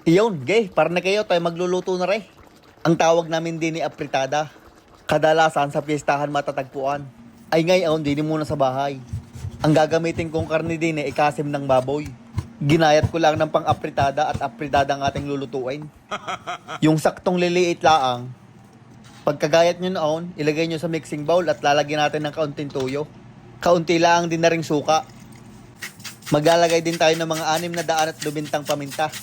Iyon, gay, para na kayo tayo magluluto na rin. Ang tawag namin din ni apritada. Kadalasan sa piyestahan matatagpuan. Ay ngayon, din muna sa bahay. Ang gagamitin kong karne din ay ikasim ng baboy. Ginayat ko lang ng pang-apritada at apritada ang ating lulutuin. Yung saktong liliit laang, pagkagayat nyo noon, ilagay nyo sa mixing bowl at lalagyan natin ng kaunting tuyo. Kaunti lang din na ring suka. Maglalagay din tayo ng mga 620 paminta.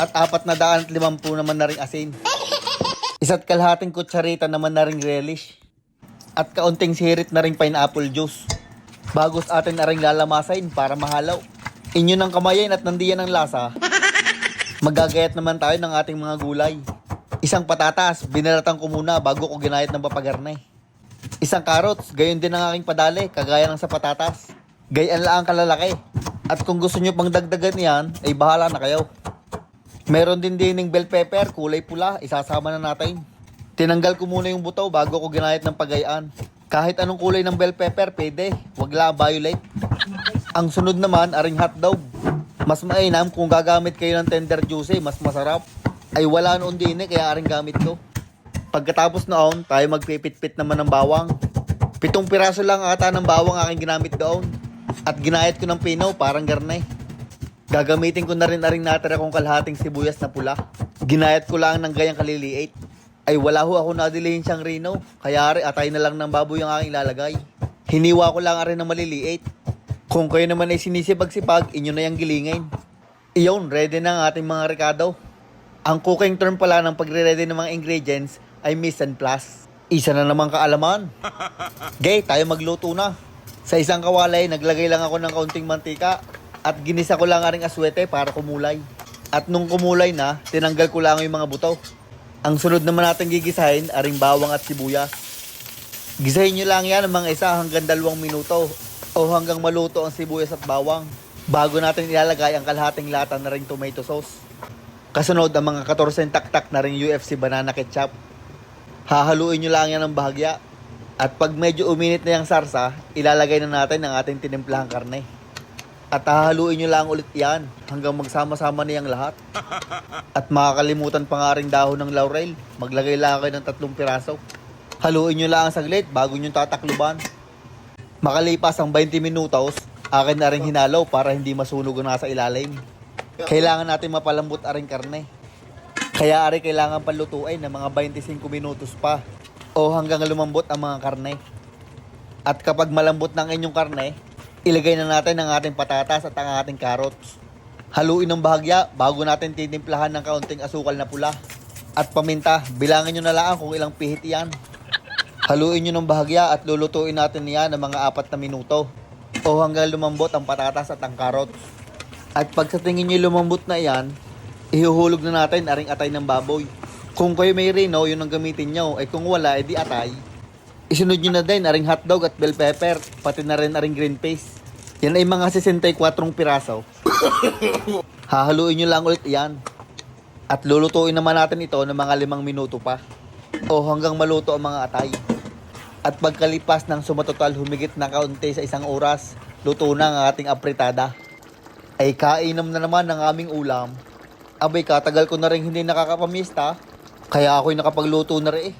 At 450 naman na ring asin. Isa't kalahating kutsarita naman na ring relish. At kaunting sirit na ring pineapple juice. Bagos atin na ring lalamasain para mahalaw. Inyo ng kamayin at nandiyan ang lasa. Magagayat naman tayo ng ating mga gulay. Isang patatas, binalatan ko muna bago ko ginayat ng papagarne. Isang carrots, gayon din ang aking padali, kagaya ng sa patatas. Gayaan lang ang kalalaki. At kung gusto nyo pang dagdagan yan, ay bahala na kayo. Meron din dining bell pepper, kulay pula, isasama na natin. Tinanggal ko muna yung buto bago ko ginayat ng pagayaan. Kahit anong kulay ng bell pepper, pwede. Wag lang violet. Ang sunod naman, aring hotdog. Mas mainam kung gagamit kayo ng tender juicy, mas masarap. Ay wala noon din kaya aring gamit ko. Pagkatapos noon, tayo magpipit-pit naman ng bawang. 7 piraso lang ata ng bawang aking ginamit doon. At ginayat ko ng pinaw, parang garne. Gagamitin ko na rin aring natira kong kalahating sibuyas na pula. Ginayat ko lang ng gayang kaliliit. Ay wala ho ako nadilihin siyang rino. Kaya ari atay na lang ng baboy ang aking lalagay. Hiniwa ko lang ari ng maliliit. Kung kayo naman ay sinisipag-sipag, inyo na yung gilingin. Iyon, ready na ang ating mga rekado. Ang cooking term pala ng pagre-ready ng mga ingredients ay mise en place. Isa na naman kaalaman. Gay, tayo magluto na. Sa isang kawalay, naglagay lang ako ng kaunting mantika at ginisa ko lang aring aswete para kumulay. At nung kumulay na, tinanggal ko lang yung mga buto. Ang sunod naman natin gigisahin, aring bawang at sibuyas. Gisahin nyo lang yan ng mga 1 hanggang 2 minuto o hanggang maluto ang sibuyas at bawang bago natin ilalagay ang kalahating lata na ring tomato sauce. Kasunod ang mga 14 taktak na ring UFC banana ketchup. Hahaluin nyo lang yan ng bahagya. At pag medyo uminit na yung sarsa, ilalagay na natin ang ating tinimplahang karne. At hahaluin nyo lang ulit yan hanggang magsama-sama na yung lahat. At makakalimutan pa nga rin dahon ng laurel. Maglagay lang kayo ng 3 piraso. Haluin nyo lang saglit bago nyo tatakluban. Makalipas ang 20 minutos, akin na rin hinalo para hindi masunog ang nasa ilalim. Kailangan natin mapalambot aring karne. Kaya ari kailangan palutuin ng mga 25 minutos pa o hanggang lumambot ang mga karne. At kapag malambot ng inyong karne, ilagay na natin ang ating patatas at ang ating carrots. Haluin ng bahagya bago natin titimplahan ng kaunting asukal na pula. At paminta, bilangin nyo na lang kung ilang pihit yan. Haluin nyo ng bahagya at lulutuin natin yan ng mga 4 na minuto o hanggang lumambot ang patatas at ang carrots. At pag sa tingin nyo lumambot na yan, ihuhulog na natin aring atay ng baboy. Kung kayo may rino, yun ang gamitin nyo. Ay kung wala, edi atay. Isunod nyo na din aring hotdog at bell pepper, pati na rin aring green paste. Yan ay mga 64 piraso. Hahaluin nyo lang ulit yan. At lulutuin naman natin ito ng mga 5 minuto pa o hanggang maluto ang mga atay. At pagkalipas ng sumatotal humigit na kaunti sa 1 oras, luto na ang ating apritada. Ay kainom na naman ng aming ulam. Abay, katagal ko na rin hindi nakakapamista, kaya ako'y nakapagluto na rin.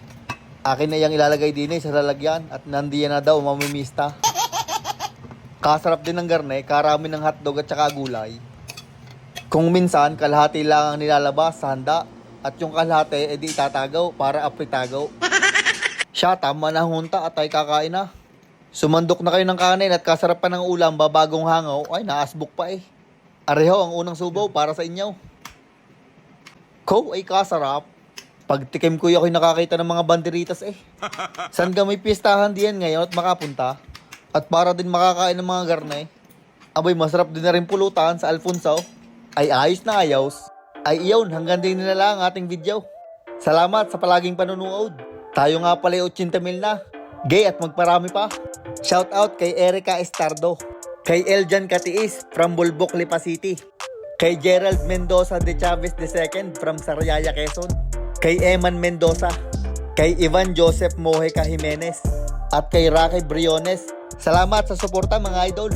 Akin na yung ilalagay din sa lalagyan at nandiyan na daw mamimista. Kasarap din ng garne, karami ng hotdog at saka gulay. Kung minsan, kalahati lang ang nilalabas sa handa at yung kalahati edi itatagaw para apritagaw. Siya, tama na hunta at ay kakain na. Sumandok na kayo ng kanin at kasarap pa ng ulam babagong hangaw, ay naasbok pa eh. Areho ang unang subaw para sa inyo. Ko ay kasarap. Pagtikim ko ako'y nakakita ng mga banderitas eh. San ka may pistahan diyan ngayon at makapunta? At para din makakain ng mga garne. Abay, masarap din na rin pulutan sa Alfonso. Ay ayos na ayos. Ay iyon, hanggang din na lang ang ating video. Salamat sa palaging panunood. Tayo nga pala 80 mil na. Gay at magparami pa. Shout out kay Erica Estardo. Kay Eljan Katiis from Bulbok, Lipa City. Kay Gerald Mendoza de Chavez II from Sariaya, Quezon. Kay Eman Mendoza. Kay Ivan Joseph Mojeca Jimenez. At kay Raquel Briones. Salamat sa suporta mga idol.